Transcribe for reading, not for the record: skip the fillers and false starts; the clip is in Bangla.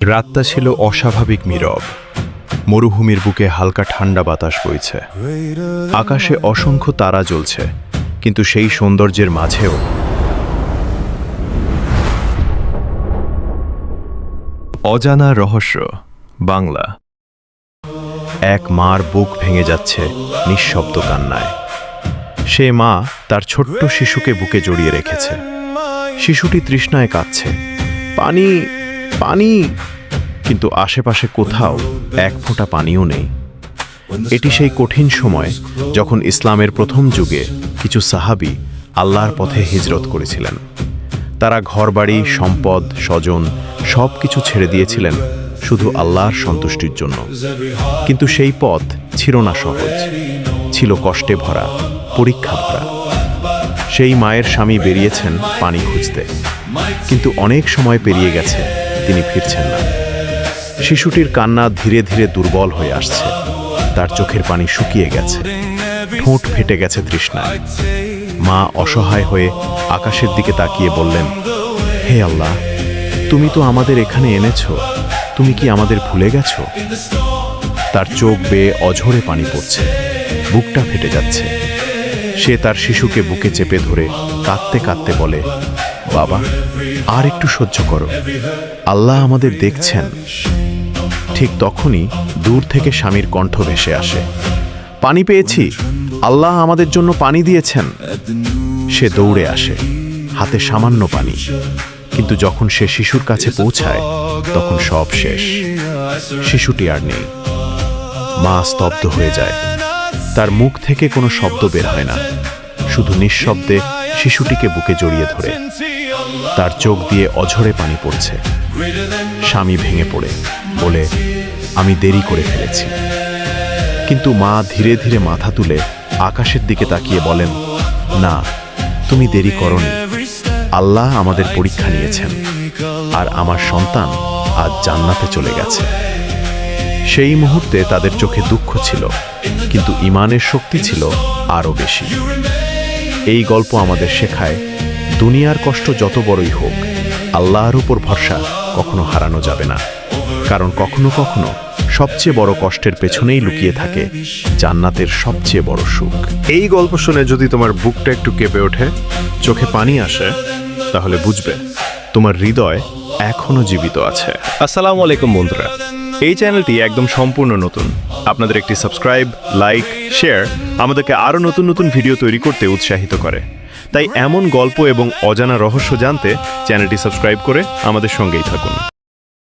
রাতটা ছিল অস্বাভাবিক নীরব। মরুভূমির বুকে হালকা ঠান্ডা বাতাস বইছে। আকাশে অসংখ্য তারা জ্বলছে, কিন্তু সেই সৌন্দর্যের মাঝেও অজানা রহস্য। বাংলা। এক মার বুক ভেঙে যাচ্ছে নিঃশব্দ কান্নায়। সে মা তার ছোট্ট শিশুকে বুকে জড়িয়ে রেখেছে। শিশুটি তৃষ্ণায় কাঁদছে, পানি পানি, কিন্তু আশেপাশে কোথাও এক ফোঁটা পানিও নেই। এটি সেই কঠিন সময় যখন ইসলামের প্রথম যুগে কিছু সাহাবী আল্লাহর পথে হিজরত করেছিলেন। তারা ঘরবাড়ি, সম্পদ, স্বজন সব কিছু ছেড়ে দিয়েছিলেন শুধু আল্লাহর সন্তুষ্টির জন্য। কিন্তু সেই পথ ছিল না সহজ, ছিল কষ্টে ভরা, পরীক্ষা ভরা। সেই মায়ের স্বামী বেরিয়েছেন পানি খুঁজতে, কিন্তু অনেক সময় পেরিয়ে গেছে, তিনি ফিরছেন না। শিশুটির কান্না ধীরে ধীরে দুর্বল হয়ে আসছে। তার চোখের পানি শুকিয়ে গেছে, ঠোঁট ফেটে গেছে তৃষ্ণায়। মা অসহায় হয়ে আকাশের দিকে তাকিয়ে বললেন, হে আল্লাহ, তুমি তো আমাদের এখানে এনেছ, তুমি কি আমাদের ভুলে গেছ? তার চোখ বেয়ে অঝরে পানি পড়ছে, বুকটা ফেটে যাচ্ছে। সে তার শিশুকে বুকে চেপে ধরে কাঁদতে কাঁদতে বলে, বাবা, আর একটু সহ্য করো, আল্লাহ আমাদের দেখছেন। ঠিক তখনই দূর থেকে স্বামীর কণ্ঠ ভেসে আসে, পানি পেয়েছি, আল্লাহ আমাদের জন্য পানি দিয়েছেন। সে দৌড়ে আসে, হাতে সামান্য পানি। কিন্তু যখন সে শিশুর কাছে পৌঁছায়, তখন সব শেষ। শিশুটি আর নেই। মা স্তব্ধ হয়ে যায়। তার মুখ থেকে কোনো শব্দ বের হয় না, শুধু নিঃশব্দে শিশুটিকে বুকে জড়িয়ে ধরে। তার চোখ দিয়ে অঝরে পানি পড়ছে। স্বামী ভেঙে পড়ে বলে, আমি দেরি করে ফেলেছি। কিন্তু মা ধীরে ধীরে মাথা তুলে আকাশের দিকে তাকিয়ে বলেন, না, তুমি দেরি করনি। আল্লাহ আমাদের পরীক্ষা নিয়েছেন, আর আমার সন্তান আজ জান্নাতে চলে গেছে। সেই মুহূর্তে তাদের চোখে দুঃখ ছিল, কিন্তু ঈমানের শক্তি ছিল আরও বেশি। এই গল্প আমাদের শেখায়, দুনিয়ার কষ্ট যত বড়ই হোক, আল্লাহর উপর ভরসা কখনো হারানো যাবে না। কারণ কখনো কখনো সবচেয়ে বড় কষ্টের পেছনেই লুকিয়ে থাকে জান্নাতের সবচেয়ে বড় সুখ। এই গল্প শুনে যদি তোমার বুকটা একটু কেঁপে ওঠে, চোখে পানি আসে, তাহলে বুঝবে তোমার হৃদয় এখনো জীবিত আছে। আসসালামু আলাইকুম বন্ধুরা, এই চ্যানেলটি একদম সম্পূর্ণ নতুন। আপনাদের একটি সাবস্ক্রাইব, লাইক, শেয়ার আমাদেরকে আরও নতুন নতুন ভিডিও তৈরি করতে উৎসাহিত করে। তাই এমন গল্প এবং অজানা রহস্য জানতে চ্যানেলটি সাবস্ক্রাইব করে আমাদের সঙ্গেই থাকুন।